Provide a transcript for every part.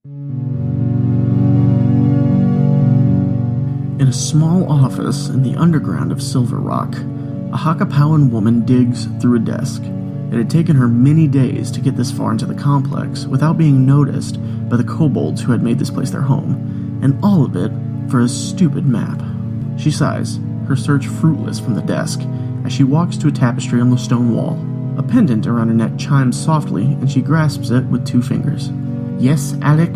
In a small office in the underground of Silver Rock, a Hakapowan woman digs through a desk. It had taken her many days to get this far into the complex without being noticed by the kobolds who had made this place their home, and all of it for a stupid map. She sighs, her search fruitless from the desk, as she walks to a tapestry on the stone wall. A pendant around her neck chimes softly, and she grasps it with 2 fingers. "Yes, Alec?"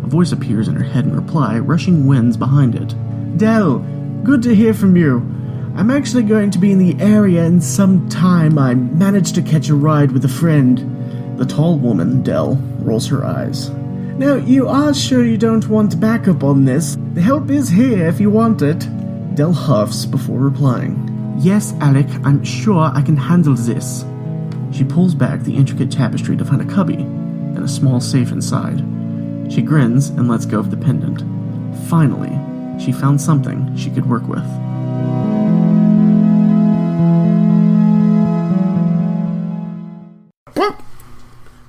A voice appears in her head in reply, rushing winds behind it. "Dell, good to hear from you. I'm actually going to be in the area in some time. I managed to catch a ride with a friend." The tall woman, Dell, rolls her eyes. "Now, you are sure you don't want backup on this? The help is here if you want it." Dell huffs before replying. "Yes, Alec, I'm sure I can handle this." She pulls back the intricate tapestry to find a cubby and a small safe inside. She grins and lets go of the pendant. Finally, she found something she could work with.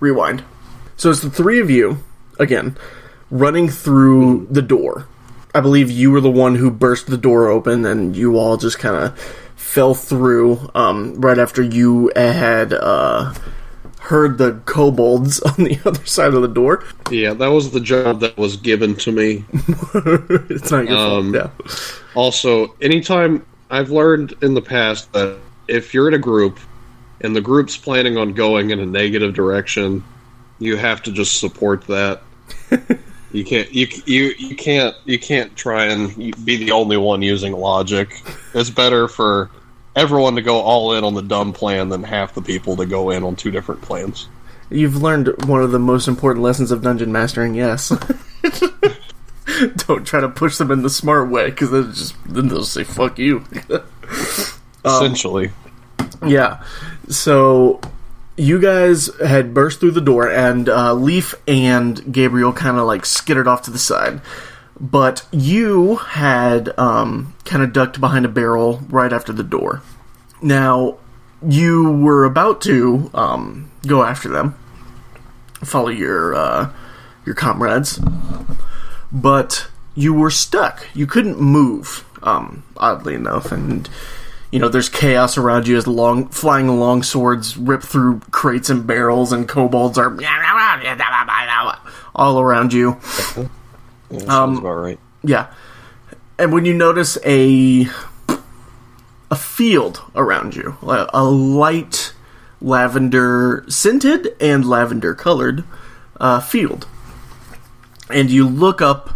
Rewind. So it's the 3 of you, again, running through the door. I believe you were the one who burst the door open, and you all just kind of fell through right after you had heard the kobolds on the other side of the door. Yeah, that was the job that was given to me. It's not your fault, yeah. Also, anytime I've learned in the past that if you're in a group and the group's planning on going in a negative direction, you have to just support that. You can't try and be the only one using logic. It's better for everyone to go all in on the dumb plan than half the people to go in on 2 different plans. You've learned one of the most important lessons of dungeon mastering, yes. Don't try to push them in the smart way, because then they'll say, fuck you. Essentially. Yeah. So, you guys had burst through the door, and Leaf and Gabriel kind of like skittered off to the side. But you had kind of ducked behind a barrel right after the door. Now, you were about to go after them, follow your comrades, but you were stuck. You couldn't move, oddly enough, and you know there's chaos around you as flying long swords rip through crates and barrels, and kobolds are all around you. Yeah, sounds about right. Yeah. And when you notice a field around you, a light lavender scented and lavender colored field, and you look up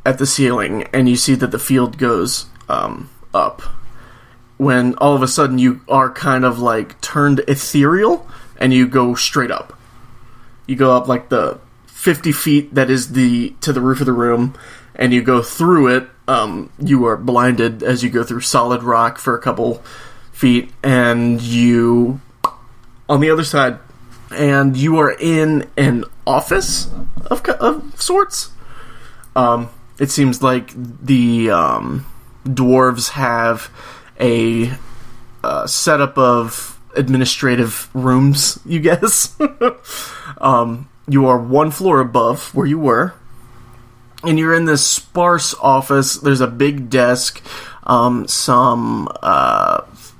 at the ceiling and you see that the field goes up, when all of a sudden you are kind of like turned ethereal and you go straight up. You go up like the 50 feet that is to the roof of the room, and you go through it. You are blinded as you go through solid rock for a couple feet, and you on the other side, and you are in an office of sorts. It seems like the dwarves have a setup of administrative rooms, you guess. You are 1 floor above where you were, and you're in this sparse office. There's a big desk, some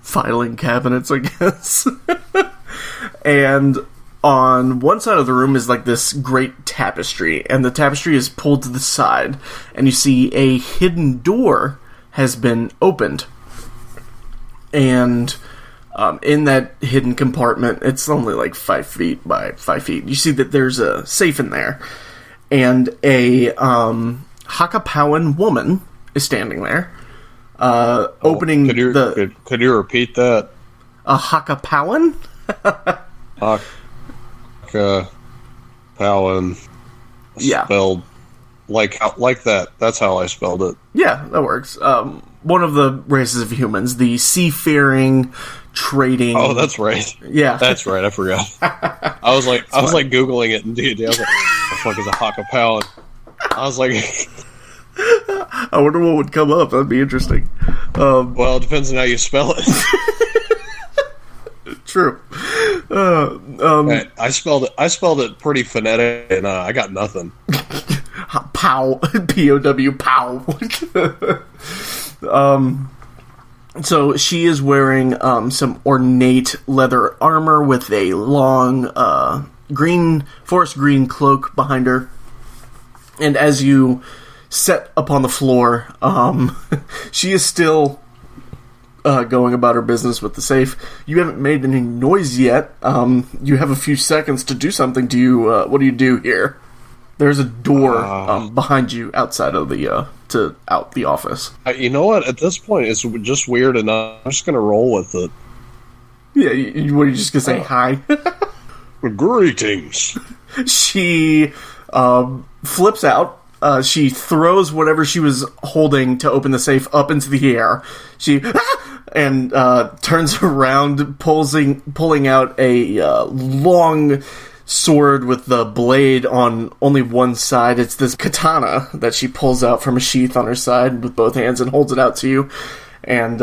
filing cabinets, I guess. And on one side of the room is like this great tapestry, and the tapestry is pulled to the side, and you see a hidden door has been opened. And in that hidden compartment, it's only like 5 feet by 5 feet. You see that there's a safe in there, and a Hakapowan woman is standing there, opening Could you repeat that? A Hakapowan? Hakapowan. Yeah. Spelled like that. That's how I spelled it. Yeah, that works. One of the races of humans, the seafaring, trading. Oh, that's right. Yeah, that's right. I forgot. I was like Googling it, and dude, I was like, "What the fuck is a Hakapowan?" I was like, I wonder what would come up. That'd be interesting. Well, it depends on how you spell it. True. I spelled it pretty phonetic, and I got nothing. Pow. P-O-W, pow. So she is wearing some ornate leather armor with a long forest green cloak behind her. And as you set upon the floor, she is still going about her business with the safe. You haven't made any noise yet. You have a few seconds to do something. What do you do here? There's a door behind you outside of the office. You know what? At this point, it's just weird enough. I'm just gonna roll with it. Yeah, what are you just gonna say? Hi. Greetings. She flips out. She throws whatever she was holding to open the safe up into the air. She and turns around, pulling out a long sword with the blade on only one side. It's this katana that she pulls out from a sheath on her side with both hands and holds it out to you. And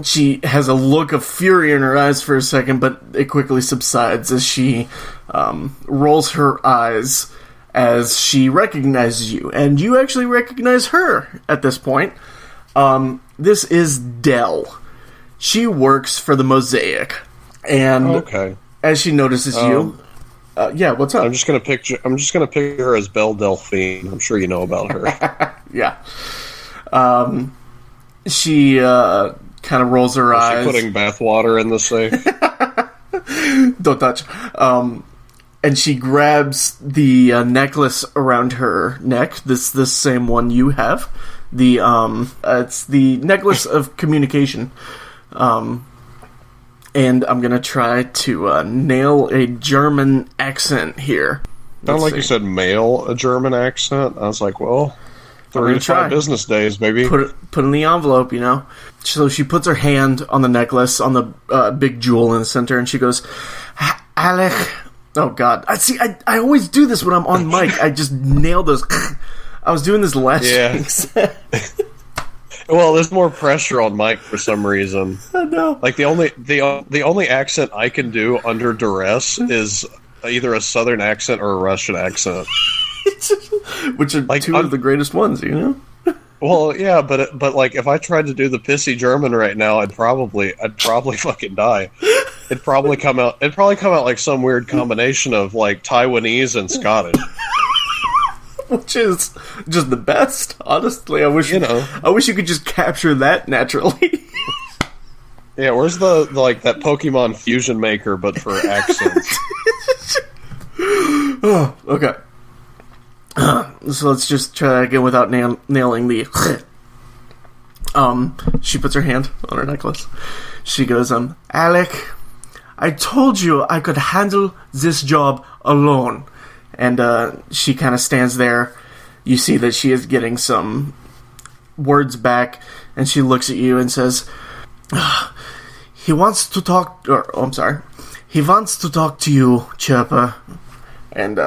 she has a look of fury in her eyes for a second, but it quickly subsides as she rolls her eyes as she recognizes you. And you actually recognize her at this point. This is Dell. She works for the Mosaic. And as she notices you... yeah, what's up? I'm just gonna picture her as Belle Delphine. I'm sure you know about her. Yeah. She kind of rolls her eyes. Is she putting bathwater in the safe? Don't touch. And she grabs the necklace around her neck. This same one you have. It's the necklace of communication. And I'm gonna try to nail a German accent here. Sound like you said male a German accent. I was like, well, 3 to 5 business days, maybe. Put it in the envelope, you know. So she puts her hand on the necklace, on the big jewel in the center, and she goes, Alec. Oh God! I always do this when I'm on mic. I just nail those. I was doing this last week. Well, there's more pressure on Mike for some reason. I know. Like the only accent I can do under duress is either a Southern accent or a Russian accent, which are like two of the greatest ones, you know. Well, yeah, but like if I tried to do the pissy German right now, I'd probably fucking die. It'd probably come out like some weird combination of like Taiwanese and Scottish. Which is just the best, honestly. I wish you could just capture that naturally. Yeah, where's the like that Pokemon fusion maker, but for accents? Oh, okay. So let's just try that again without nailing the. She puts her hand on her necklace. She goes, Alec, I told you I could handle this job alone. And she kind of stands there. You see that she is getting some words back, and she looks at you and says, he wants to talk to you, Chirper. And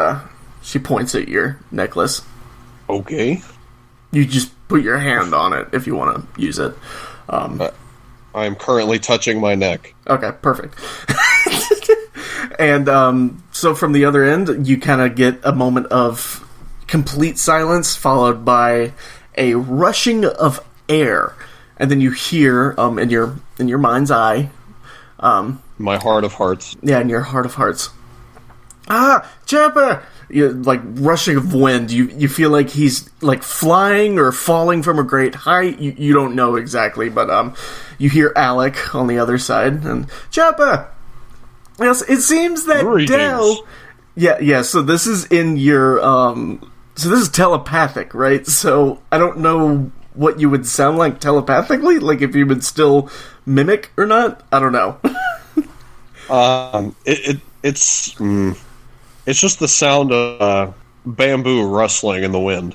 she points at your necklace. Okay. You just put your hand on it if you want to use it. I am currently touching my neck. Okay, perfect. And so from the other end, you kind of get a moment of complete silence, followed by a rushing of air, and then you hear in your mind's eye, my heart of hearts. Yeah, in your heart of hearts. Chirper! Like rushing of wind. You feel like he's like flying or falling from a great height. You don't know exactly, but you hear Alec on the other side, and Chirper! Yes, it seems that Dell... Yeah, so this is in your... So this is telepathic, right? So I don't know what you would sound like telepathically, like if you would still mimic or not. I don't know. It's just the sound of bamboo rustling in the wind.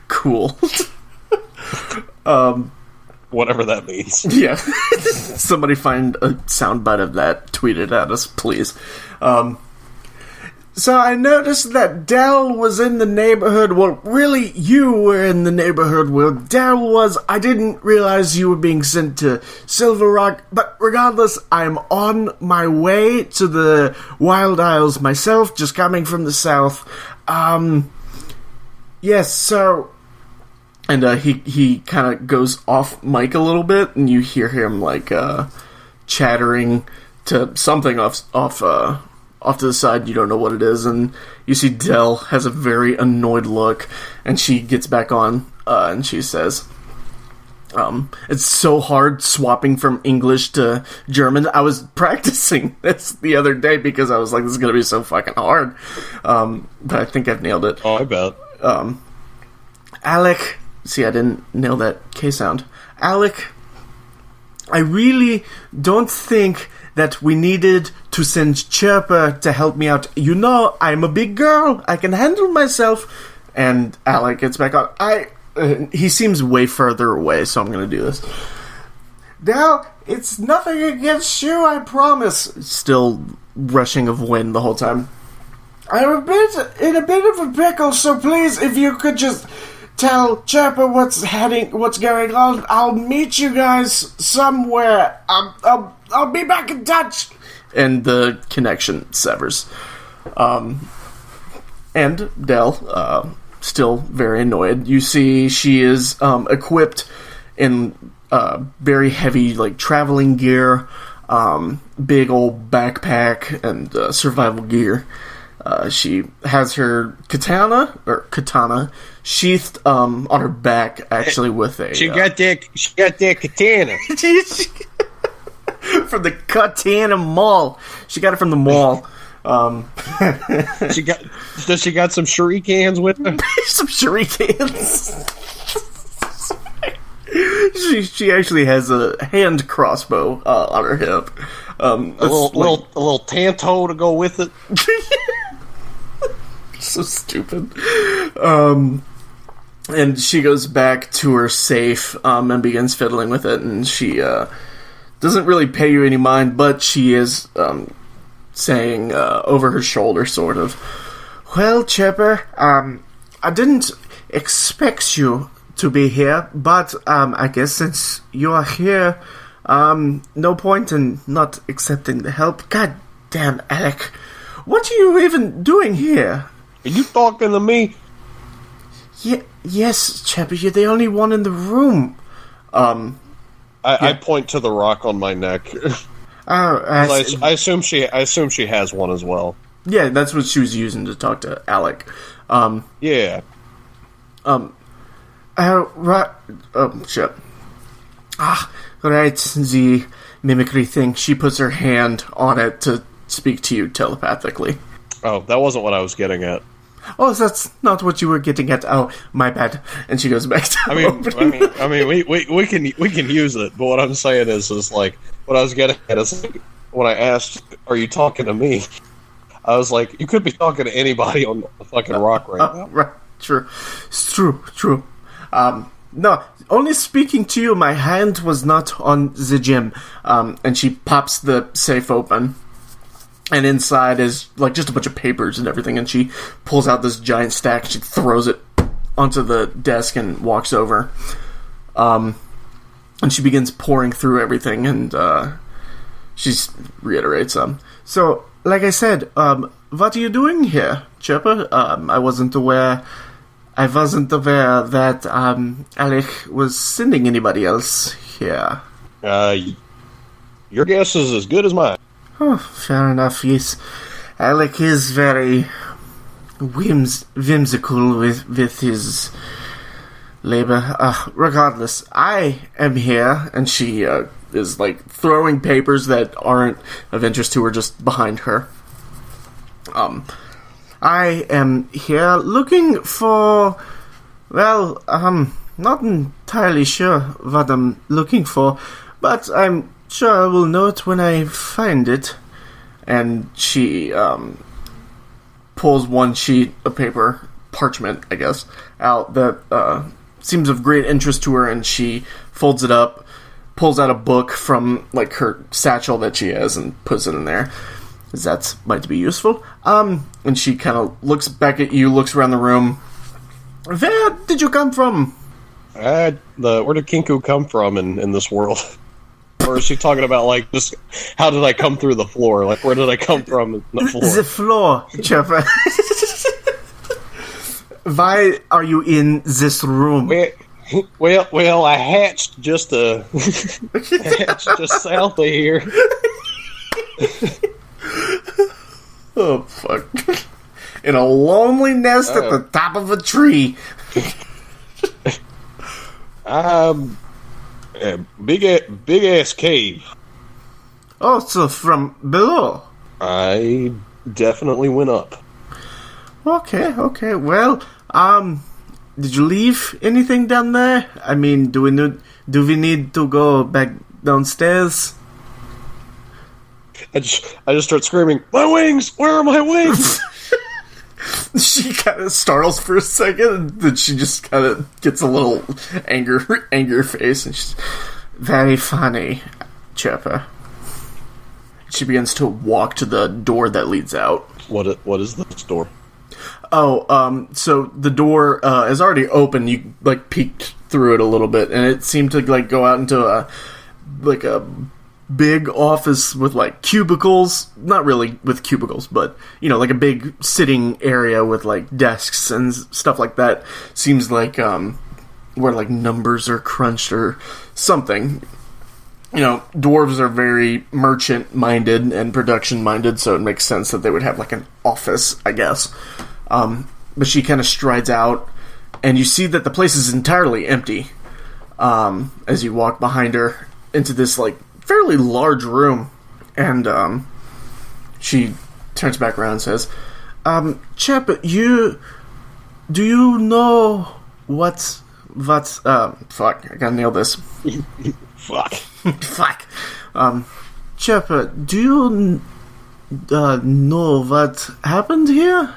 Cool. Whatever that means. Yeah. Somebody find a soundbite of that, tweet it at us, please. So I noticed that Dell was in the neighborhood. Well, really, you were in the neighborhood where Dell was. I didn't realize you were being sent to Silver Rock. But regardless, I'm on my way to the Wild Isles myself, just coming from the south. Yes, so... And he kind of goes off mic a little bit, and you hear him, like, chattering to something off to the side. You don't know what it is, and you see Dell has a very annoyed look, and she gets back on, and she says, it's so hard swapping from English to German. I was practicing this the other day because I was like, this is going to be so fucking hard. But I think I've nailed it. Oh, I bet. Alec, see, I didn't nail that K sound. Alec, I really don't think that we needed to send Chirper to help me out. You know, I'm a big girl. I can handle myself. And Alec gets back on. He seems way further away, so I'm going to do this. Now, it's nothing against you, I promise. Still rushing of wind the whole time. I'm in a bit of a pickle, so please, if you could just tell Chirper what's going on. I'll meet you guys somewhere. I'll be back in touch. And the connection severs. And Dell, still very annoyed. You see she is equipped in very heavy, like, traveling gear, big old backpack, and survival gear. She has her katana sheathed on her back, actually, with a... She got that katana. From the Katana Mall. She got it from the mall. Does she got some shurikens with her? Some shurikens. She actually has a hand crossbow on her hip. A little tanto to go with it. So stupid. And she goes back to her safe and begins fiddling with it, and she doesn't really pay you any mind, but she is saying over her shoulder, sort of, well, Chirper, I didn't expect you to be here, but I guess since you are here, no point in not accepting the help. God damn, Alec, what are you even doing here? Are you talking to me? Yes, Chirper, you're the only one in the room. I point to the rock on my neck. I assume she has one as well. Yeah, that's what she was using to talk to Alec. Yeah. Right. Oh, shit. Right, the mimicry thing. She puts her hand on it to speak to you telepathically. Oh, that wasn't what I was getting at. Oh, that's not what you were getting at. Oh, my bad. And she goes back to we can use it, but what I'm saying is like, what I was getting at is, like, when I asked, "Are you talking to me?" I was like, "You could be talking to anybody on the fucking rock right now." Right, true. It's true. No, only speaking to you. My hand was not on the gym. And she pops the safe open. And inside is, like, just a bunch of papers and everything, and she pulls out this giant stack, she throws it onto the desk and walks over. And she begins pouring through everything, and she reiterates, so, like I said, what are you doing here, Chirper? I wasn't aware that, Alec was sending anybody else here. Your guess is as good as mine. Oh, fair enough, yes. Alec is very whimsical with his labor. Regardless, I am here, and she is, like, throwing papers that aren't of interest to her just behind her. I am here looking for, well, not entirely sure what I'm looking for, but I'm sure I will know it when I find it. And she pulls one sheet of paper, parchment, I guess, out that seems of great interest to her, and she folds it up, pulls out a book from, like, her satchel that she has, and puts it in there. That might be useful. And she kind of looks back at you, looks around the room. Where did you come from? Where did Kinku come from in this world? Or is she talking about, like, just how did I come through the floor? Like, where did I come from in the floor? The floor, Chirper. Why are you in this room? Well, I hatched just just south of here. Oh, fuck. In a lonely nest at the top of a tree. Big ass cave. Oh, so from below. I definitely went up. Okay. Well, did you leave anything down there? I mean, do we need to go back downstairs? I just start screaming, "My wings! Where are my wings?" She kind of startles for a second, and then she just kind of gets a little anger face, and she's very funny, Chirper. She begins to walk to the door that leads out. What is this door? Oh, so the door is already open. You like peeked through it a little bit, and it seemed to like go out into a big office with like cubicles. Not really with cubicles, but like a big sitting area with like desks and stuff like that. Seems like where like numbers are crunched or something. Dwarves are very merchant minded and production minded, so it makes sense that they would have like an office, I guess. But she kind of strides out, and you see that the place is entirely empty. As you walk behind her into this like fairly large room, and she turns back around and says, "Chirper, do you know what's fuck? I gotta nail this. Fuck. Fuck. Chirper, do you know what happened here?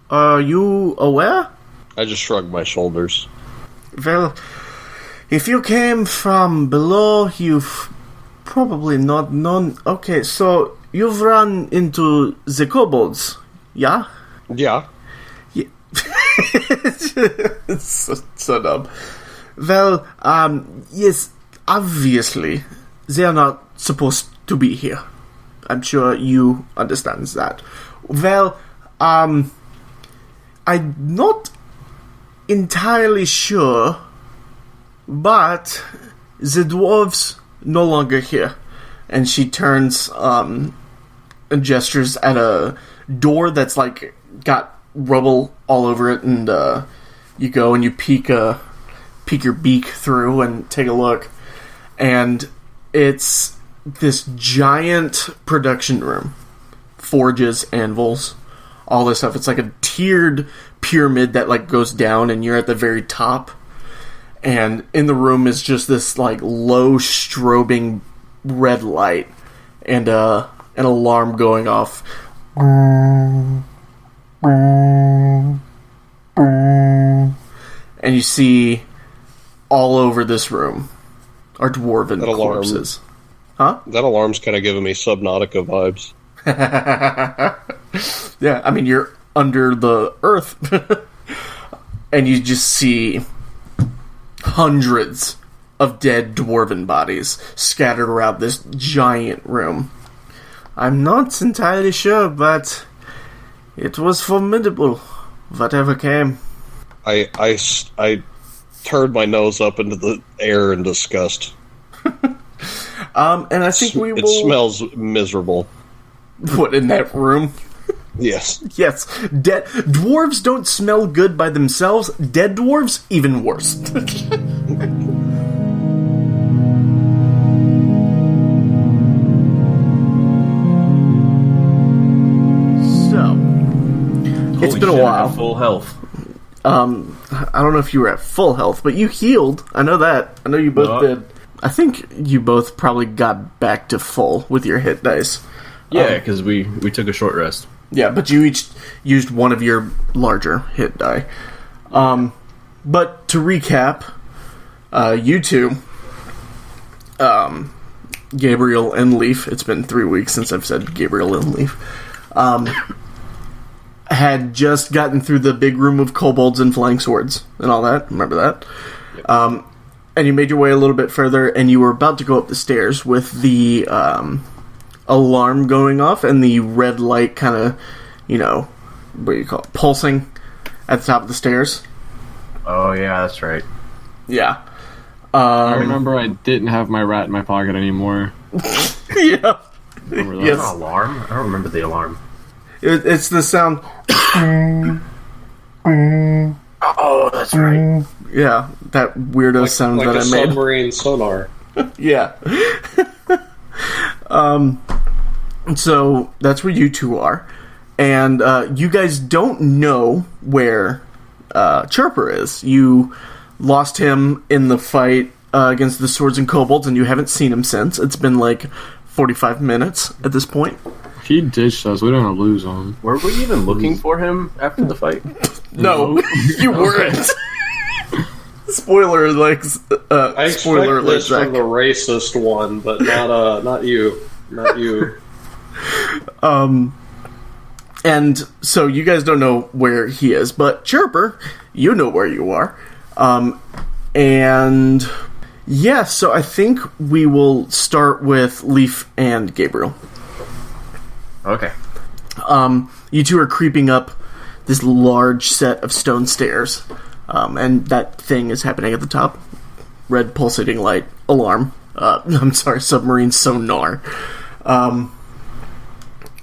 Are you aware?" I just shrugged my shoulders. Well, if you came from below, you've probably not known. Okay, so you've run into the kobolds, yeah? Yeah. It's so dumb. Well, yes, obviously, they are not supposed to be here. I'm sure you understand that. Well, I'm not entirely sure, but the dwarves no longer here. And she turns and gestures at a door that's like got rubble all over it, and you go and you peek your beak through and take a look, and it's this giant production room, forges, anvils, all this stuff. It's like a tiered pyramid that like goes down, and you're at the very top. And in the room is just this like low strobing red light, and an alarm going off. And you see all over this room are dwarven corpses. Huh? That alarm's kind of giving me Subnautica vibes. Yeah, I mean, you're under the earth. And you just see hundreds of dead dwarven bodies scattered around this giant room. I'm not entirely sure, but it was formidable, whatever came. I turned my nose up into the air in disgust. And I think we will... It smells miserable. What, in that room? Yes. Yes. Dead dwarves don't smell good by themselves. Dead dwarves, even worse. It's been a while. Full health. I don't know if you were at full health, but you healed. I know that. I know you both did. I think you both probably got back to full with your hit dice. Yeah, because we took a short rest. Yeah, but you each used one of your larger hit die. But to recap, you two, Gabriel and Leaf, it's been 3 weeks since I've said Gabriel and Leaf, had just gotten through the big room of kobolds and flying swords and all that. Remember that? Yep. And you made your way a little bit further, and you were about to go up the stairs with the alarm going off and the red light kind of, what do you call it, pulsing at the top of the stairs. Oh, yeah, that's right. Yeah. I remember I didn't have my rat in my pocket anymore. Yeah. Remember that? Yes. Alarm? I don't remember the alarm. It's the sound. Oh, that's right. Yeah, that weirdo sound that I made. Submarine sonar. Yeah. So that's where you two are, and you guys don't know where Chirper is. You lost him in the fight against the swords and kobolds, and you haven't seen him since. It's been like 45 minutes at this point. He ditched us. We don't want to lose him. Were we even looking for him after the fight? No, you weren't. Spoiler, like, I spoiler expect this from the racist one, but not you. Not you. And so you guys don't know where he is, but Chirper, you know where you are. And yeah, so I think we will start with Leaf and Gabriel. Okay. You two are creeping up this large set of stone stairs, and that thing is happening at the top. Red pulsating light, alarm. Submarine sonar.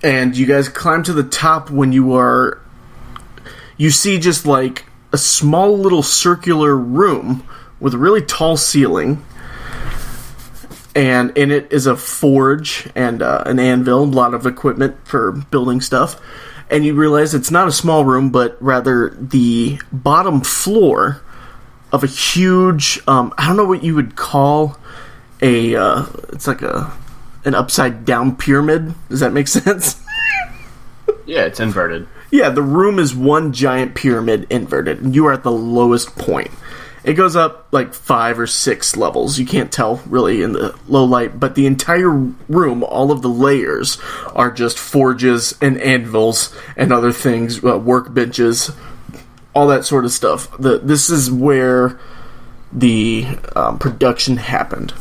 And you guys climb to the top when you see just like a small little circular room with a really tall ceiling. And in it is a forge and an anvil, a lot of equipment for building stuff. And you realize it's not a small room, but rather the bottom floor of a huge, I don't know what you would call it's like an upside down pyramid. Does that make sense? Yeah, it's inverted. Yeah, the room is one giant pyramid inverted, and you are at the lowest point. It goes up like 5 or 6 levels. You can't tell really in the low light, but the entire room, all of the layers, are just forges and anvils and other things, workbenches, all that sort of stuff. This is where the production happened.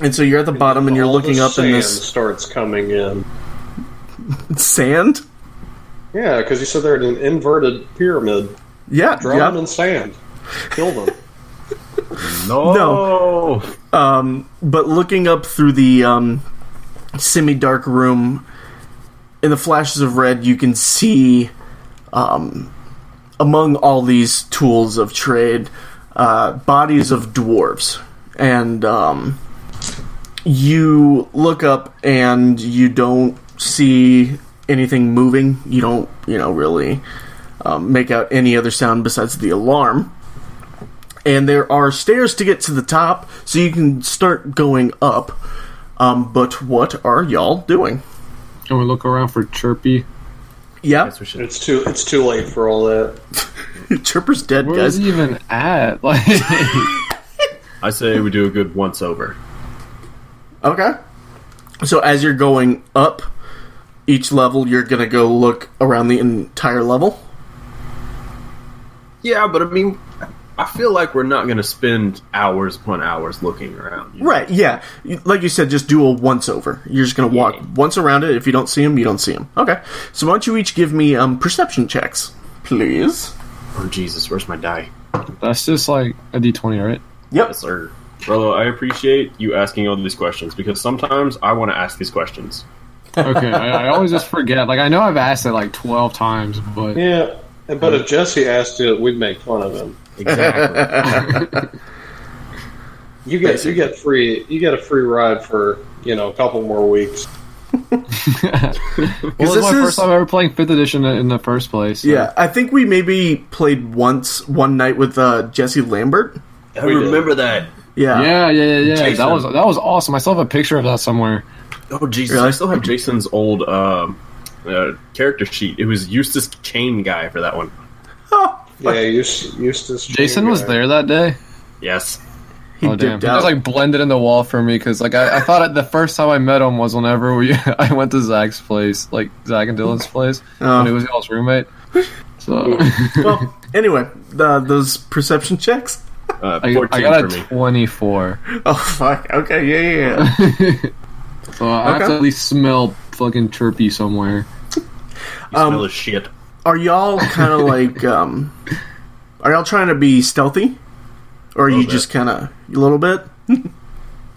And so you're at the bottom and you're looking up and this starts coming in. Sand? Yeah, because you said they're in an inverted pyramid. Yeah. Drown them in sand. Kill them. No. But looking up through the semi-dark room, in the flashes of red, you can see among all these tools of trade, bodies of dwarves. And you look up and you don't see anything moving. You don't, really make out any other sound besides the alarm. And there are stairs to get to the top, so you can start going up. But what are y'all doing? Can we look around for Chirpy? Yeah. It's too late for all that. Chirper's dead, Where guys. is he even at? Like, I say we do a good once over. Okay. So as you're going up each level, you're going to go look around the entire level? Yeah, but I mean, I feel like we're not going to spend hours upon hours looking around. Right, yeah. Like you said, just do a once-over. You're just going to walk once around it. If you don't see them, you don't see them. Okay. So why don't you each give me perception checks, please? Oh, Jesus, where's my die? that's just like a D20, right? Yep. Yes, sir. Rolo, I appreciate you asking all these questions, because sometimes I want to ask these questions. Okay, I always just forget. Like, I know I've asked it like 12 times, but... Yeah, but if Jesse asked it, we'd make fun of him. Exactly. You get a free ride for a couple more weeks. Well, this is my first time ever playing 5th edition in the first place. So. Yeah, I think we maybe played one night with Jesse Lambert. I remember that. Yeah. Yeah. That was awesome. I still have a picture of that somewhere. Oh, Jesus. Really? I still have Jason's old character sheet. It was Eustace Chain Guy for that one. Yeah, Eustace. Jason was there that day? Yes. He just like blended in the wall for me because like I thought the first time I met him was whenever I went to Zach's place, like Zach and Dylan's place, when he was y'all's roommate. So well, anyway, those perception checks. 14 I got for a me. 24. Oh fuck! Okay, yeah. So I have to at least smell fucking Chirpy somewhere. You smell of shit. Are y'all kind of like are y'all trying to be stealthy, or are you just kind of a little bit?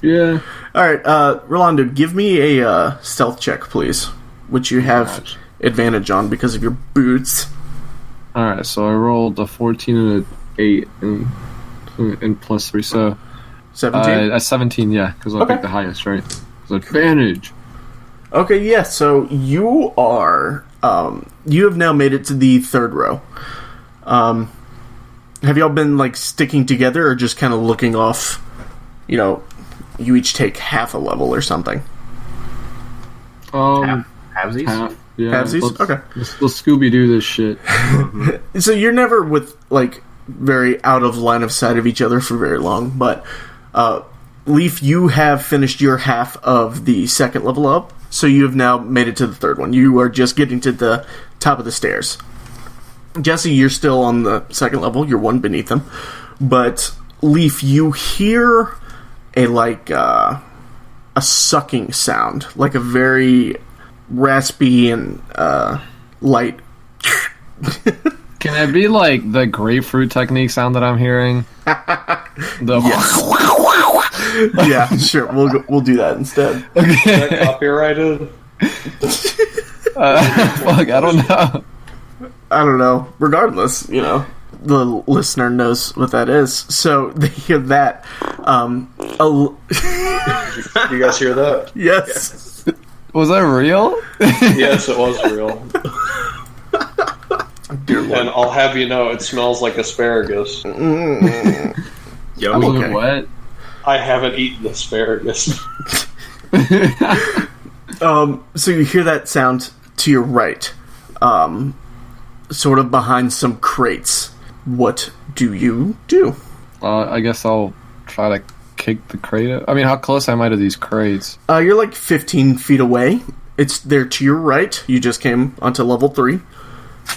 Yeah. All right, Rolando, give me a stealth check, please, which you have advantage on because of your boots. All right, so I rolled a 14 and an 8 and plus 3, so 17. 17, yeah, because I picked the highest, right? So advantage. Okay, yeah. So you are you have now made it to the third row. Have y'all been like sticking together, or just kind of looking off? You know, you each take half a level or something. Halvesies? Half. Yeah, Halvesies? Okay. Let's Scooby-Doo this shit. So you're never with like very out of line of sight of each other for very long, but Leaf, you have finished your half of the second level up, so you have now made it to the third one. You are just getting to the top of the stairs. Jesse, you're still on the second level. You're one beneath them. But Leaf, you hear a sucking sound, like a very raspy and light. Can it be like the grapefruit technique sound that I'm hearing? Yeah, sure. We'll do that instead. Is that copyrighted? Fuck, I don't know. I don't know. Regardless, you know, the listener knows what that is. So they hear that. You guys hear that? Yes. Was that real? Yes, it was real. Dear Lord. And I'll have you know, it smells like asparagus. Yummy. Okay. What? I haven't eaten asparagus. So you hear that sound to your right, sort of behind some crates. What do you do? I guess I'll try to kick the crate. I mean, how close am I to these crates? You're like 15 feet away. It's there to your right. You just came onto level 3.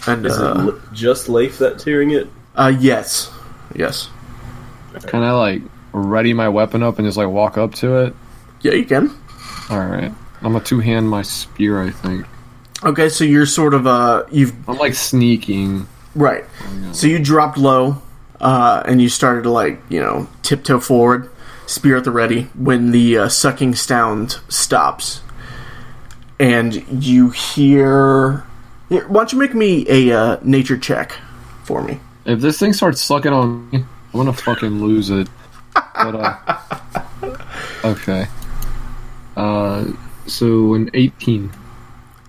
And Is it just Leif that's hearing it? yes. Can I like ready my weapon up and just like walk up to it? Yeah, you can. Alright. I'm gonna two-hand my spear, I think. Okay, so you're sort of I'm like sneaking. right. So you dropped low, and you started to like, you know, tiptoe forward, spear at the ready, when the sucking sound stops. And you hear... Here, why don't you make me a nature check for me? If this thing starts sucking on me, I'm gonna fucking lose it. But, okay. So an 18.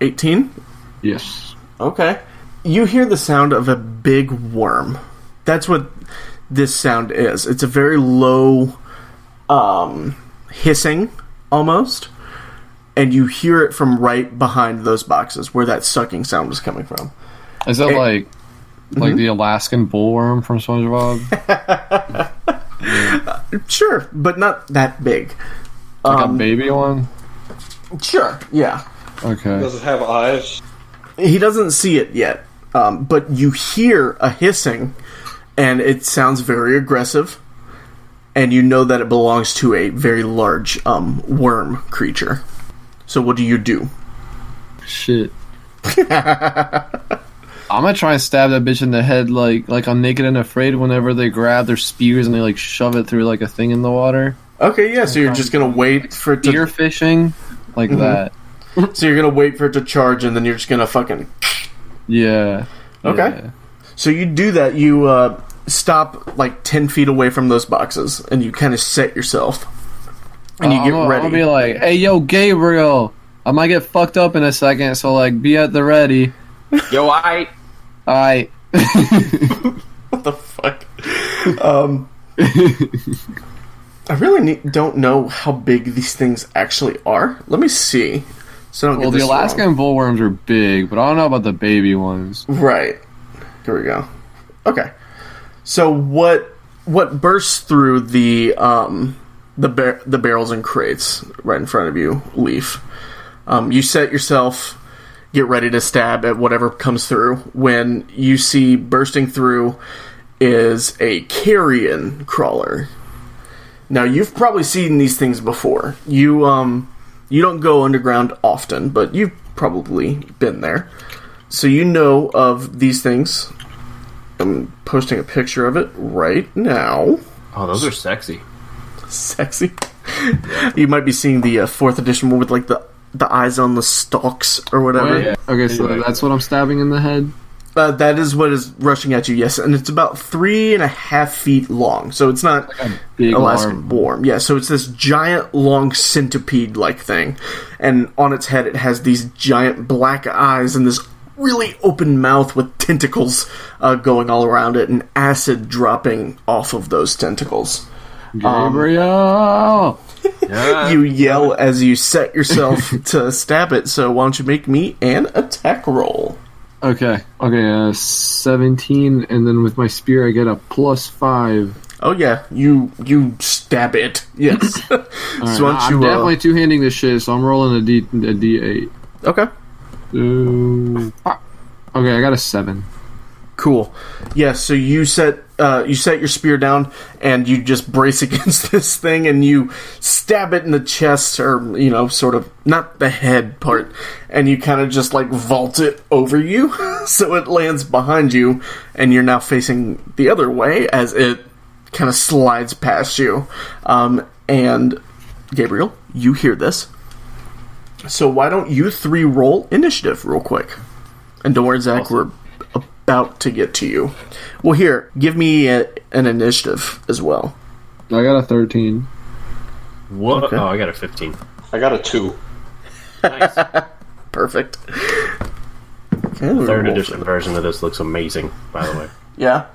18? Yes. Okay. You hear the sound of a big worm. That's what this sound is. It's a very low, hissing, almost. And you hear it from right behind those boxes where that sucking sound was coming from. Is that like the Alaskan bullworm from SpongeBob? Sure, but not that big. Like a baby one? Sure, yeah. Okay. Does it have eyes? He doesn't see it yet, but you hear a hissing, and it sounds very aggressive, and you know that it belongs to a very large worm creature. So what do you do? Shit. I'm gonna try and stab that bitch in the head like I'm Naked and Afraid whenever they grab their spears and they like shove it through like a thing in the water. Okay, yeah, so you're just gonna wait for it to... Spear fishing? Like that. So you're gonna wait for it to charge, and then you're just gonna fucking... Yeah. Okay. Yeah. So you do that, you stop like 10 feet away from those boxes, and you kind of set yourself. And you get ready. I'll be like, hey, yo, Gabriel, I might get fucked up in a second, so, like, be at the ready. Yo, I. What the fuck? I really don't know how big these things actually are. Let me see. So I don't well, get the this Alaskan wrong. bullworms are big, but I don't know about the baby ones. Right. Here we go. Okay. So what what bursts through the barrels and crates right in front of you, Leaf. You set yourself, get ready to stab at whatever comes through, when you see bursting through is a carrion crawler. Now, you've probably seen these things before. You don't go underground often, but you've probably been there. So you know of these things. I'm posting a picture of it right now. Oh, those are sexy. Sexy? You might be seeing the 4th edition one with like the eyes on the stalks or whatever. Yeah. Okay, so Anyway. that's what I'm stabbing in the head? That is what is rushing at you, yes. And it's about 3.5 feet long. So it's not Like a big Alaskan arm. worm. Yeah, so it's this giant, long centipede-like thing. And on its head, it has these giant black eyes and this really open mouth with tentacles going all around it and acid dropping off of those tentacles. Gabriel! Yeah. You yell as you set yourself to stab it, so why don't you make me an attack roll? Okay, 17, and then with my spear I get a +5. Oh yeah, you stab it. Yes. So Alright, why don't I'm you, definitely two-handing this shit, so I'm rolling a D8. Okay. Okay, I got a 7. Cool. Yeah, so you set your spear down and you just brace against this thing and you stab it in the chest, or sort of not the head part, and you kind of just like vault it over you so it lands behind you and you're now facing the other way as it kind of slides past you. And Gabriel, you hear this. So why don't you 3 roll initiative real quick? And don't worry, Zach, Awesome. we're about to get to you. Well, here, give me an initiative as well. I got a 13. What? Okay. Oh, I got a 15. I got a 2. Nice. Perfect. Okay, Third edition version of this looks amazing, by the way. Yeah.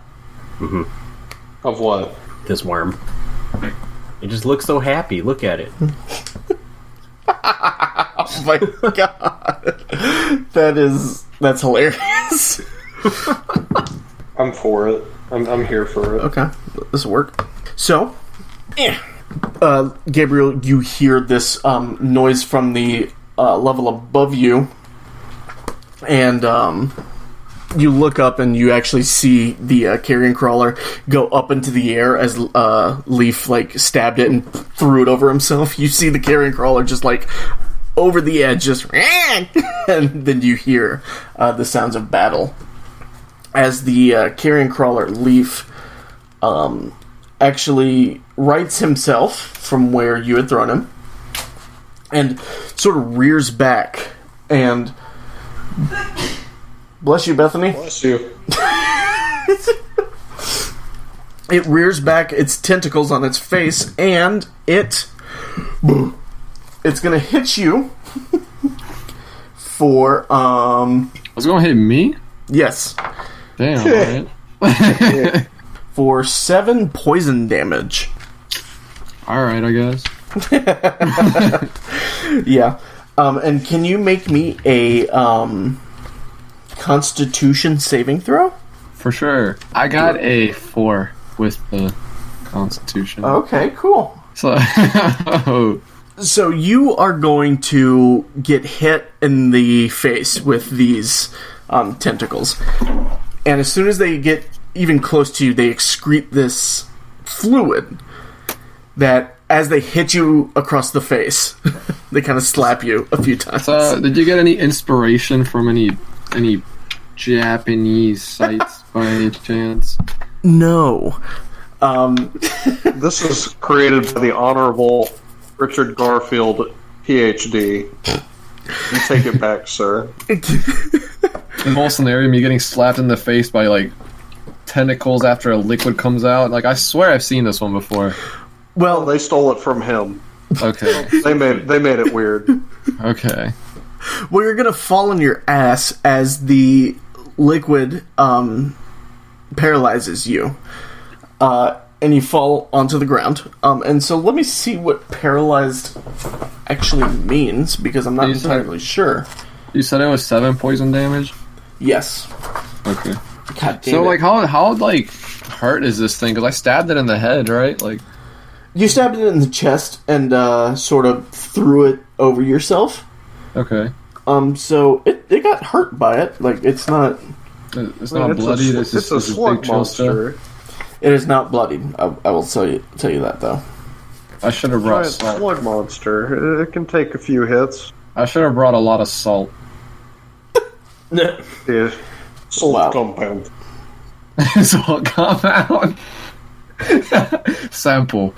Of what? This worm. It just looks so happy. Look at it. Oh my god. That's hilarious. I'm for it. I'm here for it. Okay, this will work. So, Gabriel, you hear this noise from the level above you, and you look up and you actually see the carrion crawler go up into the air as Leaf stabbed it and threw it over himself. You see the carrion crawler just over the edge, just and then you hear the sounds of battle as the carrion crawler Leaf actually rights himself from where you had thrown him and sort of rears back and bless you, Bethany. Bless you. It rears back its tentacles on its face and it's gonna hit you for Was it gonna hit me? yes, Damn, alright. for 7 poison damage. Alright, I guess. Yeah. And can you make me a Constitution saving throw? For sure. I got a 4 with the Constitution. Okay, cool. So, So you are going to get hit in the face with these tentacles. And as soon as they get even close to you, they excrete this fluid that, as they hit you across the face, they kind of slap you a few times. did you get any inspiration from any Japanese sites by any chance? No. This is created by the Honorable Richard Garfield, PhD. You take it back, sir. The whole scenario, me getting slapped in the face by tentacles after a liquid comes out. I swear I've seen this one before. Well, They stole it from him. Okay. They made it weird. Okay. well, you're gonna fall on your ass as the liquid paralyzes you, and you fall onto the ground. And so let me see what paralyzed actually means, because I'm not You said- entirely sure. You said it was 7 poison damage? Yes. Okay. God damn So it. how hurt is this thing? Because I stabbed it in the head, right? Like, You stabbed it in the chest and sort of threw it over yourself. okay. So it got hurt by it. Like, it's not... It's not bloodied. It's just a this slug big chill monster. stuff. It is not bloodied. I will tell you that, though. I should have brought Giant salt. slug monster. It can take a few hits. I should have brought a lot of salt. Yeah. Salt Wow. compound. Salt compound. Sample.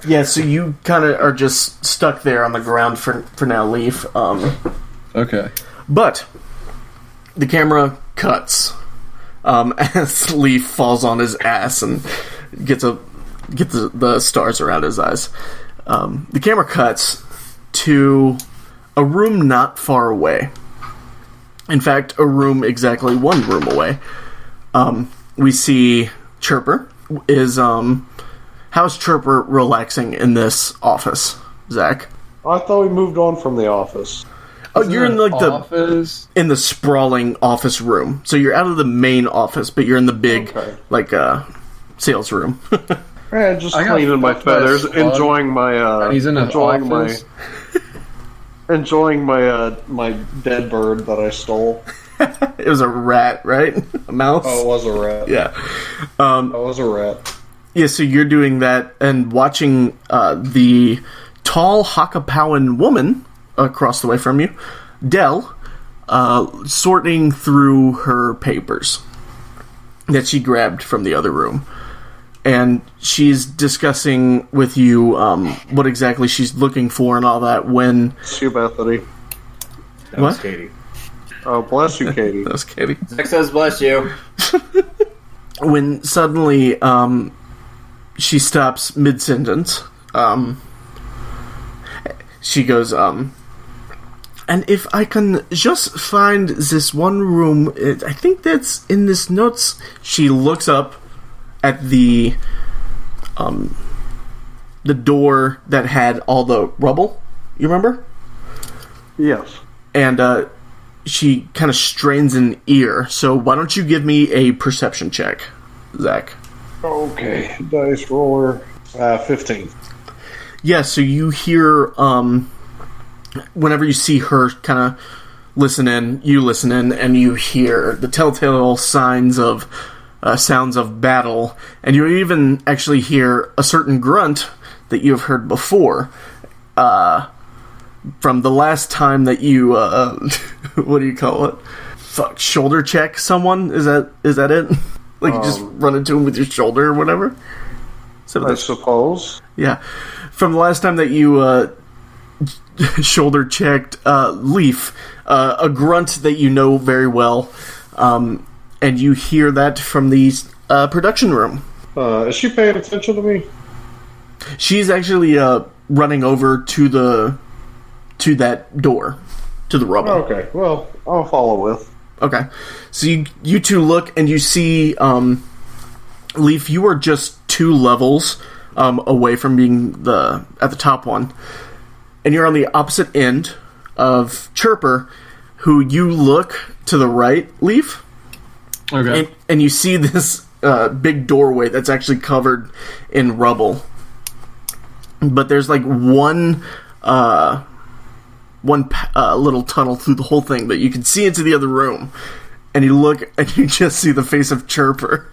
Yeah, so you kind of are just stuck there on the ground for now, Leaf. Okay. But the camera cuts as Leaf falls on his ass and gets the stars around his eyes. The camera cuts to a room not far away. In fact, a room exactly one room away. We see Chirper is how's Chirper relaxing in this office, Zach? I thought we moved on from the office. Oh, you're in like the office. in the sprawling office room. So you're out of the main office, but you're in the big Okay. sales room. Just I got cleaning my fucked by a feathers, slug. enjoying my He's in an enjoying office. my dead bird that I stole. It was a rat, right? A mouse. Oh, it was a rat. Yeah. It was a rat. Yeah, so you're doing that and watching the tall Hakapowan woman across the way from you, Dell, sorting through her papers that she grabbed from the other room. And she's discussing with you what exactly she's looking for and all that when... Bless you, Bethany. That was What? Katie. Oh, bless you, Katie. That was Katie. Zach says bless you. When suddenly she stops mid-sentence, she goes, and if I can just find this one room, I think that's in this notes. She looks up at the door that had all the rubble. You remember? Yes. And she kind of strains an ear. So why don't you give me a perception check, Zach? Okay. Dice roller. 15. Yeah, so you hear, whenever you see her kind of listen in, and you hear the telltale signs of, sounds of battle, and you even actually hear a certain grunt that you have heard before, from the last time that you, what do you call it? Shoulder check someone? Is that it? Like, you just run into him with your shoulder or whatever? So I suppose. yeah. From the last time that you shoulder checked Leaf, a grunt that you know very well, and you hear that from the production room. Is she paying attention to me? She's actually running over to that door, to the rubble. Okay, well, I'll follow with. Okay. So you two look and you see, Leaf, you are just 2 levels away from being at the top one. And you're on the opposite end of Chirper, who you look to the right, Leaf. Okay. And you see this big doorway that's actually covered in rubble. But there's like one little tunnel through the whole thing, but you can see into the other room. And you look, and you just see the face of Chirper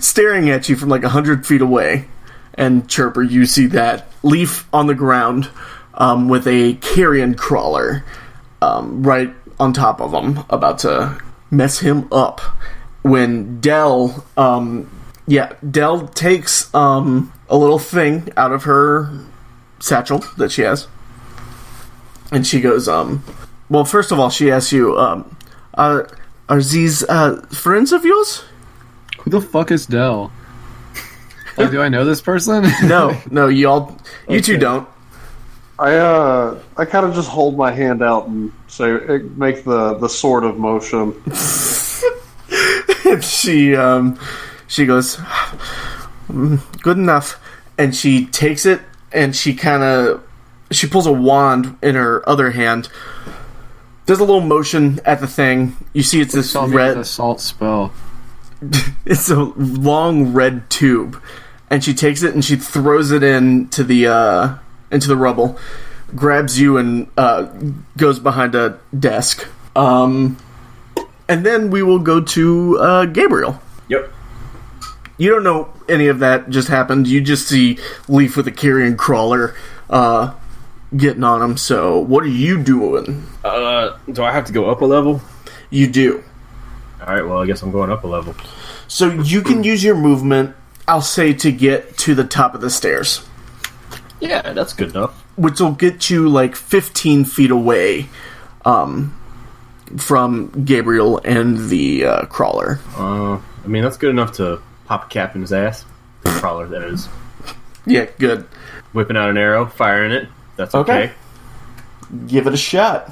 staring at you from like 100 feet away. And Chirper, you see that Leaf on the ground with a carrion crawler right on top of him, about to mess him up. When Dell takes a little thing out of her satchel that she has. And she goes, well, first of all, she asks you, are these friends of yours? Who the fuck is Dell? Like, do I know this person? No, you two don't. I kind of just hold my hand out and say, make the sort of motion. And she goes, good enough. And she takes it, and she pulls a wand in her other hand. Does a little motion at the thing. You see it's this Tell me red the assault spell. It's a long red tube, and she takes it and she throws it into the rubble, grabs you and goes behind a desk. And then we will go to Gabriel. Yep. You don't know any of that just happened. You just see Leaf with a carrion crawler getting on him. So what are you doing? Do I have to go up a level? You do. Alright, well, I guess I'm going up a level. So you can use your movement, I'll say, to get to the top of the stairs. Yeah, that's good enough. Which will get you like 15 feet away from Gabriel and the crawler. I mean, that's good enough to pop a cap in his ass. The crawler, that is. Yeah, good. Whipping out an arrow, firing it. That's okay. Give it a shot.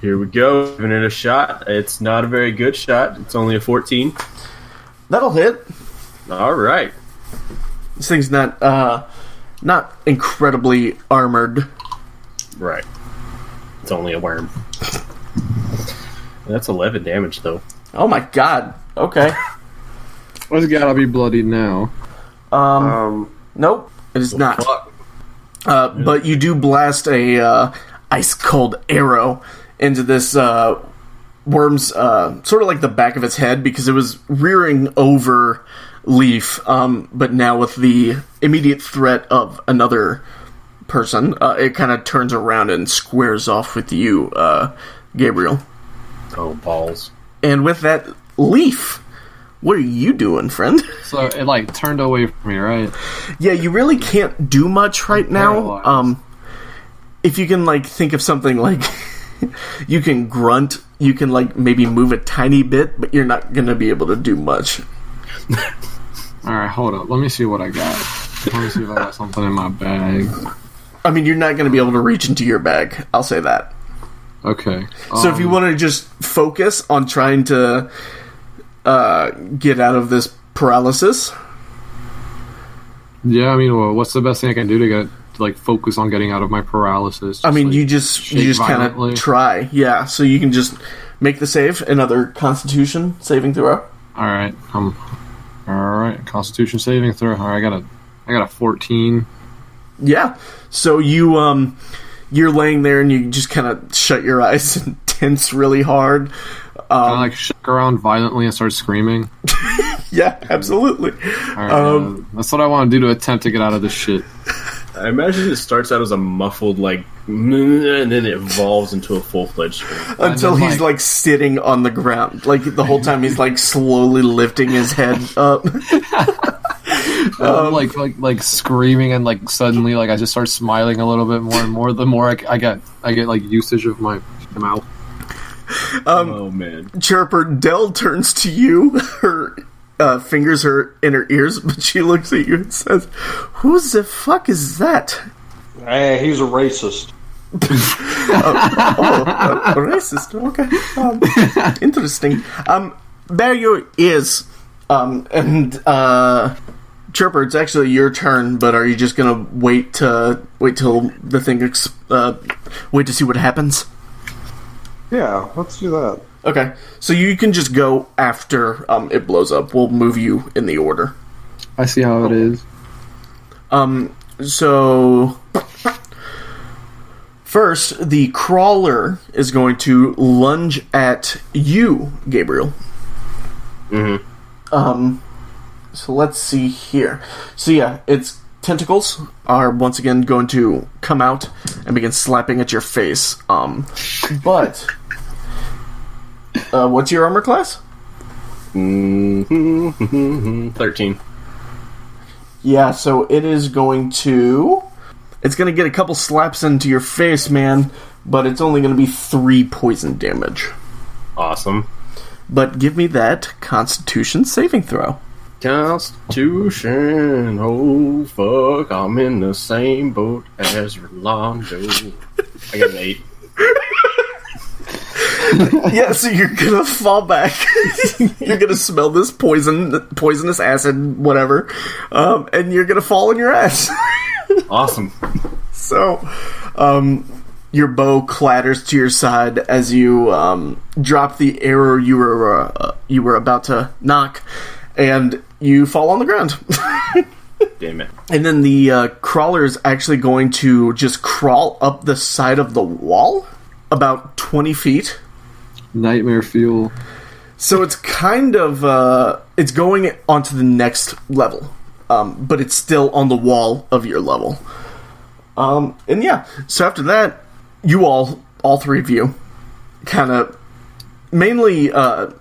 Here we go. Giving it a shot. It's not a very good shot. It's only a 14. That'll hit. All right. This thing's not incredibly armored. Right. It's only a worm. That's 11 damage, though. Oh my god. Okay. It's gotta be bloody now. Nope. It is not. Fuck. But you do blast a ice cold arrow into this worm's sort of like the back of its head, because it was rearing over Leaf, but now with the immediate threat of another person, it kind of turns around and squares off with you, Gabriel. Oh, balls. And with that, Leaf, what are you doing, friend? So it like turned away from me, right? Yeah, you really can't do much right now. Paralyzed. If you can like think of something like you can grunt, you can like maybe move a tiny bit, but you're not gonna be able to do much. Alright, hold up. Let me see what I got. Let me see if I got something in my bag. I mean, you're not gonna be able to reach into your bag. I'll say that. Okay. So if you want to just focus on trying to get out of this paralysis. Yeah, I mean, well, what's the best thing I can do to get like focus on getting out of my paralysis? I mean, like, you just kind violently? of try. Yeah, so you can just make the save, another Constitution saving throw. Alright, alright, Constitution saving throw. Alright, I got a 14. Yeah. So you're laying there and you just kind of shut your eyes and tense really hard. I like shook around violently and start screaming. Yeah, absolutely. Alright, that's what I want to do to attempt to get out of this shit. I imagine it starts out as a muffled, like, and then it evolves into a full-fledged scream. Until then, he's like sitting on the ground. Like the whole time he's like slowly lifting his head up. I'm like screaming, and like suddenly like I just start smiling a little bit more and more. The more I get like usage of my mouth. Oh man. Chirper, Dell turns to you. Her fingers are in her ears, but she looks at you and says, "Who the fuck is that?" Hey, he's a racist. A racist. Okay. Interesting. Bare your ears. And Chirper, it's actually your turn, but are you just gonna wait till the thing wait to see what happens? Yeah, let's do that. Okay, so you can just go after it blows up. We'll move you in the order. I see how it is. So first, the crawler is going to lunge at you, Gabriel. Mm-hmm. So let's see here. So yeah, its tentacles are once again going to come out and begin slapping at your face. But what's your armor class? 13. Yeah, so it is going to... It's going to get a couple slaps into your face, man, but it's only going to be 3 poison damage. Awesome. But give me that Constitution saving throw. Constitution, oh fuck, I'm in the same boat as Rolando. I got an 8. Yeah, so you're gonna fall back. You're gonna smell this poisonous acid, whatever, and you're gonna fall on your ass. Awesome. So, your bow clatters to your side as you drop the arrow you were about to knock, and you fall on the ground. Damn it. And then the crawler is actually going to just crawl up the side of the wall about 20 feet. Nightmare fuel. So it's kind of, it's going onto the next level, but it's still on the wall of your level. And yeah, so after that, you all three of you, kind of, mainly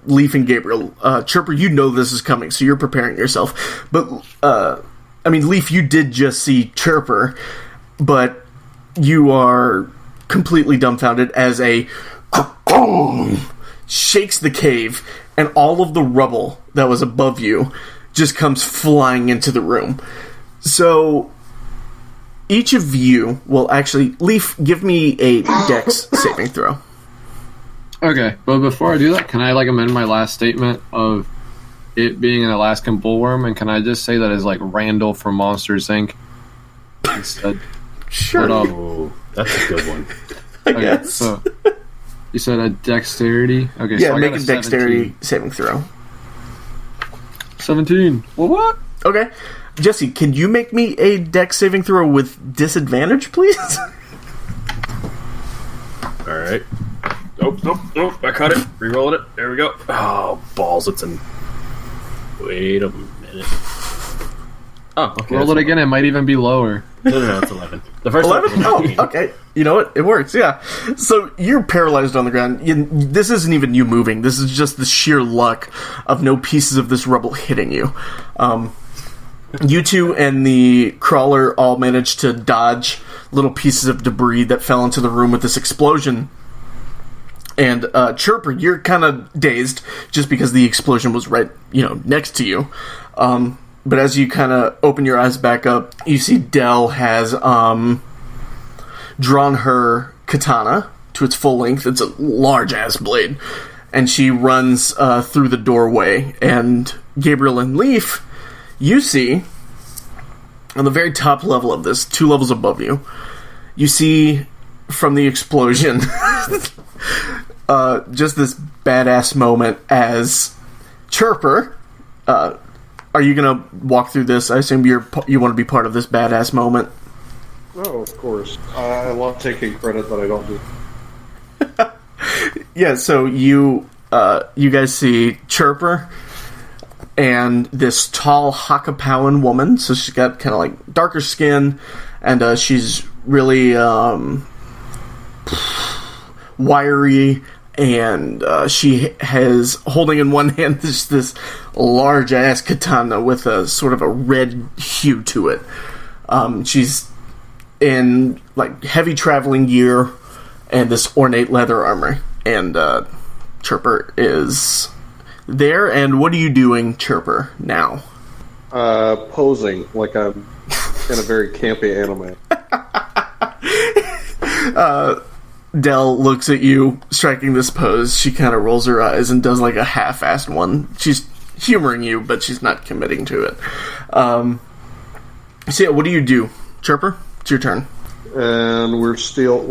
Leaf and Gabriel. Chirper, you know this is coming, so you're preparing yourself. But, I mean, Leaf, you did just see Chirper, but you are completely dumbfounded as a shakes the cave, and all of the rubble that was above you just comes flying into the room. So each of you will actually... Leaf, give me a dex saving throw. Okay, but before I do that, can I amend my last statement of it being an Alaskan bullworm, and can I just say that is Randall from Monsters Inc. instead? Sure. Oh, that's a good one. I guess. So you said a dexterity? Okay, Yeah, so I make got a dexterity saving throw. 17. Well, what? Okay. Jesse, can you make me a dex saving throw with disadvantage, please? Alright. Nope. I caught it. Rerolling it. There we go. Oh, balls. It's in... Wait a minute. Oh, okay. Roll it again. It might even be lower. No, it's 11. The first 11? one was Oh, okay. You know what? It works, yeah. So you're paralyzed on the ground. This isn't even you moving. This is just the sheer luck of no pieces of this rubble hitting you. You two and the crawler all managed to dodge little pieces of debris that fell into the room with this explosion. And Chirper, you're kind of dazed just because the explosion was right, next to you. But as you kind of open your eyes back up, you see Dell has drawn her katana to its full length. It's a large-ass blade. And she runs through the doorway. And Gabriel and Leaf, you see, on the very top level of this, 2 levels above you, you see from the explosion just this badass moment as Chirper... are you gonna walk through this? I assume you want to be part of this badass moment. Oh, of course. I love taking credit that I don't do. Yeah, so you guys see Chirper and this tall Hakapowan woman. So she's got kind of darker skin, and she's really wiry. And she has, holding in one hand, this large-ass katana with a sort of a red hue to it. She's in, heavy traveling gear and this ornate leather armor. And Chirper is there. And what are you doing, Chirper, now? Posing like I'm in a very campy anime. Dell looks at you, striking this pose. She kind of rolls her eyes and does a half-assed one. She's humoring you, but she's not committing to it. So yeah, what do you do, Chirper? It's your turn. And we're still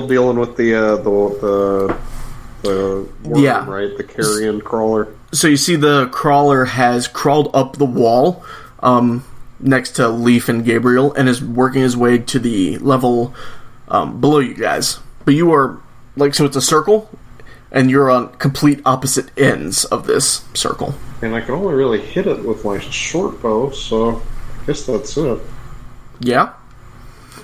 dealing with the worm, Yeah. right? The carrion crawler. So you see the crawler has crawled up the wall next to Leaf and Gabriel and is working his way to the level below you guys. But you are, so it's a circle, and you're on complete opposite ends of this circle. And I can only really hit it with my short bow, so I guess that's it. Yeah?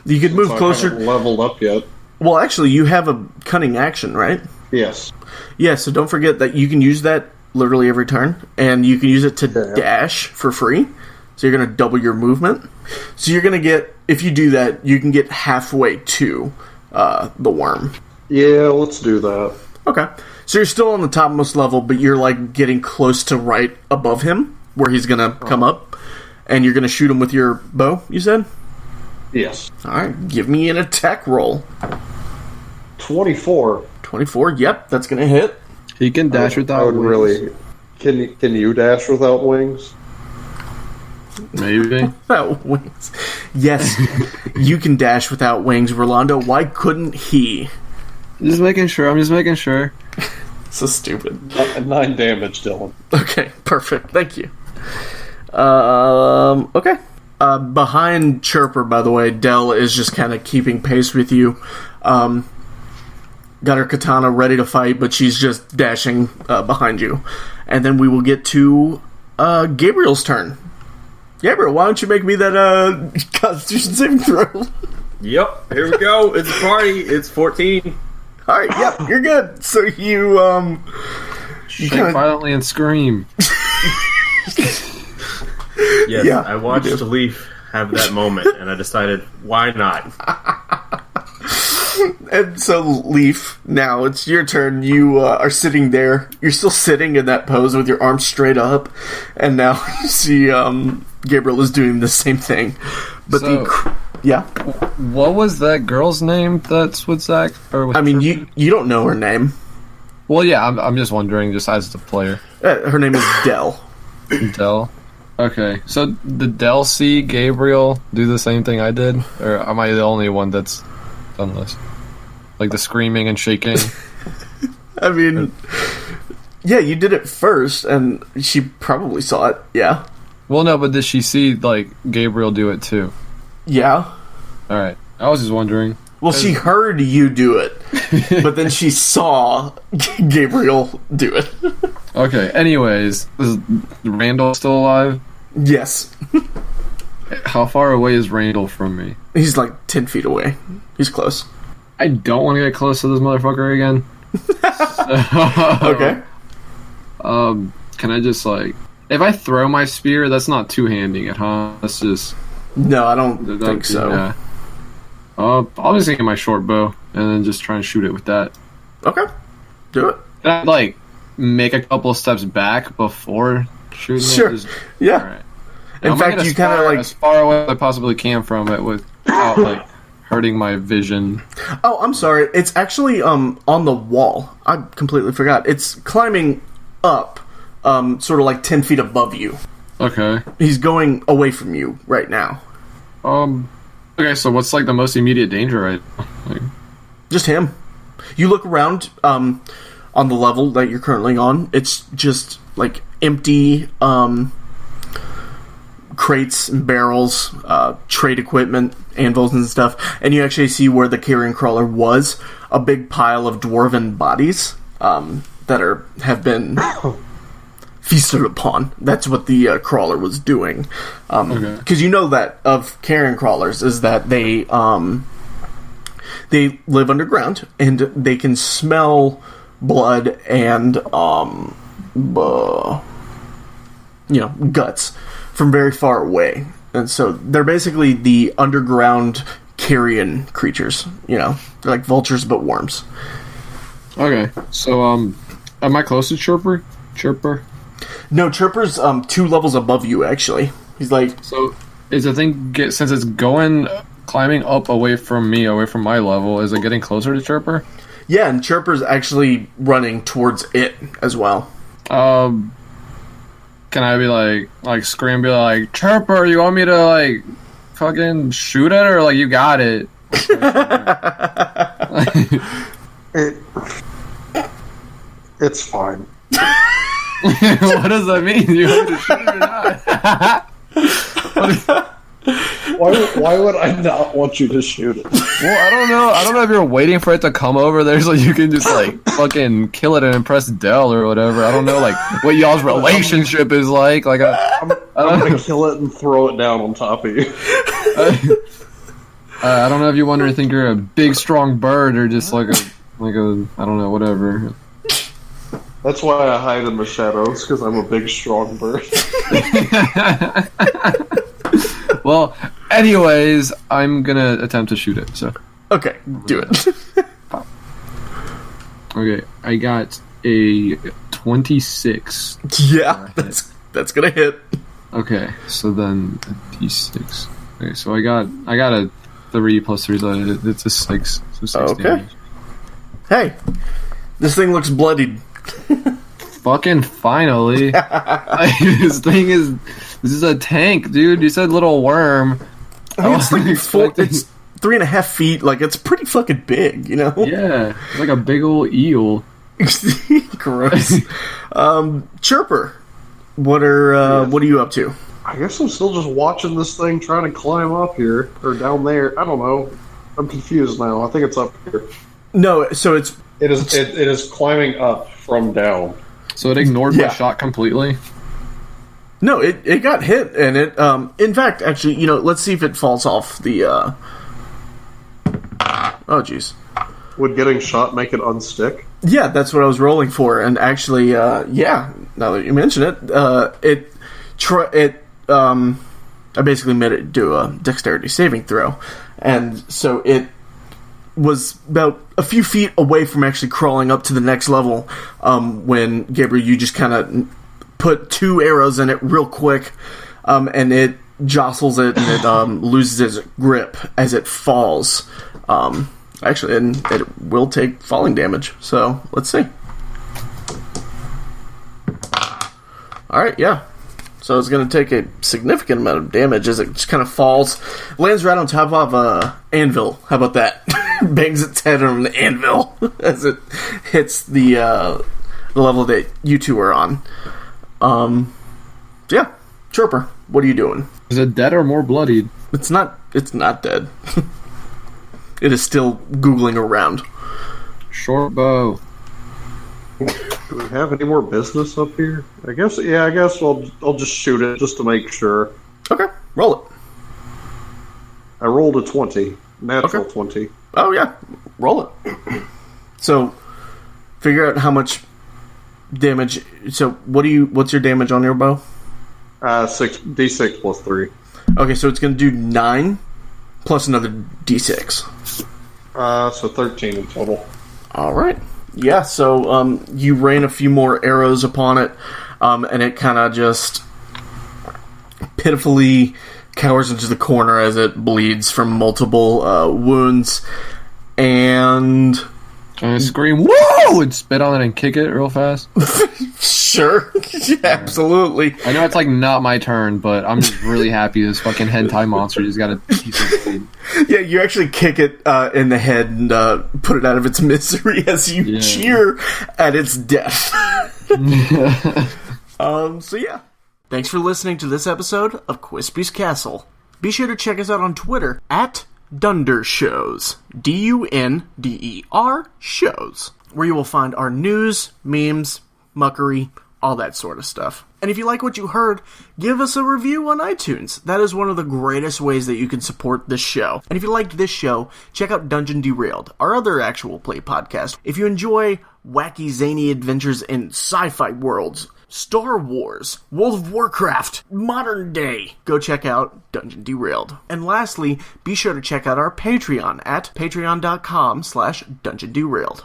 You could move I closer. haven't leveled up yet. Well, actually, you have a cunning action, right? Yes. Yeah, so don't forget that you can use that literally every turn, and you can use it to dash for free. So you're going to double your movement. So you're going to get, if you do that, you can get halfway to the worm. Yeah, let's do that. Okay. So you're still on the topmost level, but you're getting close to right above him, where he's going to come up, and you're going to shoot him with your bow, you said? Yes. Alright, give me an attack roll. 24. 24, yep, that's going to hit. He can dash without wings. Really... Can you dash without wings? Maybe. Without wings. Yes, you can dash without wings, Rolando. Why couldn't he? Just making sure. I'm just making sure. So stupid. 9 damage, Dylan. Okay, perfect. Thank you. Okay. Behind Chirper, by the way, Dell is just kind of keeping pace with you. Got her katana ready to fight, but she's just dashing behind you. And then we will get to Gabriel's turn. Gabriel, why don't you make me that Constitution saving throw? Yep, here we go. It's a party. It's 14. Alright, yep, you're good. So you, Shake violently and scream. Yes, Yeah, I watched Leaf have that moment, and I decided, why not? And so, Leaf, now it's your turn. You are sitting there. You're still sitting in that pose with your arms straight up. And now you see Gabriel is doing the same thing. But yeah? What was that girl's name that's with Zach? Or with you don't know her name. Well, yeah, I'm just wondering, just as the player. Her name is Dell. Dell? Okay, so did Dell see Gabriel do the same thing I did? Or am I the only one that's done this? Like the screaming and shaking? I mean, yeah, you did it first, and she probably saw it, yeah. Well, no, but did she see, like, Gabriel do it too? Yeah. Alright, I was just wondering. Well, she heard you do it, but then she saw Gabriel do it. Okay, anyways, is Randall still alive? Yes. How far away is Randall from me? He's like 10 feet away. He's close. I don't want to get close to this motherfucker again. Okay. Can I just, like... If I throw my spear, that's not two-handing it, huh? That's just... No, I don't think so. Yeah. I'll just get my short bow, and then just try and shoot it with that. Okay. Do it. Can I, like, make a couple of steps back before shooting Sure. it? Yeah. Alright. In fact, you kind of like... as far away as I possibly can from it without, like, hurting my vision. Oh, I'm sorry. It's actually on the wall. I completely forgot. It's climbing up, sort of like 10 feet above you. Okay. He's going away from you right now. Okay, so what's, like, the most immediate danger right now? Like... Just him. You look around on the level that you're currently on. It's just, like, empty crates and barrels, trade equipment, anvils and stuff. And you actually see where the carrion crawler was, a big pile of dwarven bodies that have been feasted upon. That's what the crawler was doing. Because you know that of carrion crawlers is that they live underground and they can smell blood and guts from very far away. And so they're basically the underground carrion creatures. They're like vultures but worms. Okay, so am I close to Chirper? No, Chirper's 2 levels above you, actually. He's like... So, is the thing... since it's climbing up away from me, away from my level, is it getting closer to Chirper? Yeah, and Chirper's actually running towards it as well. Can I be like scream, be like, Chirper, you want me to, like, fucking shoot it, or, like, you got it? It's fine. What does that mean? You want me to shoot it or not? Why would I not want you to shoot it? Well, I don't know. I don't know if you're waiting for it to come over there so you can just, like, fucking kill it and impress Dell or whatever. I don't know, like, what y'all's relationship is like. Like, I'm gonna kill it and throw it down on top of you. I don't know if you want to think you're a big, strong bird or just like a I don't know, whatever. That's why I hide in the shadows, because I'm a big, strong bird. Well, anyways, I'm gonna attempt to shoot it, so. Okay, do it. Okay, I got a 26. Yeah, that's gonna hit. Okay, so then a d6. Okay, so I got a 3 plus 3, so it's a 6. So 6 Okay. damage. Hey, this thing looks bloodied. Fucking finally. This is a tank, dude. You said little worm. I mean, it's 3.5 feet. Like, it's pretty fucking big, Yeah, it's like a big old eel. Gross. Chirper, what are you up to? I guess I'm still just watching this thing trying to climb up here or down there. I don't know. I'm confused now. I think it's up here. No, so it is climbing up from down. So it ignored my shot completely? No, it got hit, and it, in fact, actually, let's see if it falls off the, oh, jeez. Would getting shot make it unstick? Yeah, that's what I was rolling for, and actually, now that you mention it, I basically made it do a dexterity saving throw, and so it was about a few feet away from actually crawling up to the next level, when, Gabriel, you just kind of put 2 arrows in it real quick, and it jostles it, and it loses its grip as it falls. Actually, and it will take falling damage, so let's see. Alright, yeah. So it's going to take a significant amount of damage as it just kind of falls, lands right on top of a anvil. How about that? Bangs its head on the anvil as it hits the level that you two are on. Yeah, Chirper, what are you doing? Is it dead or more bloodied? It's not dead. It is still googling around. Short bow. Do we have any more business up here? I guess I'll just shoot it just to make sure. Okay, roll it. I rolled a 20. Natural 20. Oh yeah, roll it. So, figure out how much damage. So, what's your damage on your bow? 6d6 plus 3. Okay, so it's going to do 9 plus another d6. So 13 in total. All right. Yeah, so you rain a few more arrows upon it, and it kind of just pitifully cowers into the corner as it bleeds from multiple wounds. And I scream, "Whoa!" and spit on it and kick it real fast. sure, yeah, absolutely. I know it's like not my turn, but I'm just really happy this fucking hentai monster just got a piece of blade. Yeah, you actually kick it in the head and put it out of its misery as you cheer at its death. So yeah. Thanks for listening to this episode of Quispy's Castle. Be sure to check us out on Twitter at Dunder Shows. DUNDER Shows. Where you will find our news, memes, muckery, all that sort of stuff. And if you like what you heard, give us a review on iTunes. That is one of the greatest ways that you can support this show. And if you liked this show, check out Dungeon Derailed, our other actual play podcast. If you enjoy wacky, zany adventures in sci-fi worlds, Star Wars, World of Warcraft, modern day, go check out Dungeon Derailed. And lastly, be sure to check out our Patreon at patreon.com/Dungeon Derailed.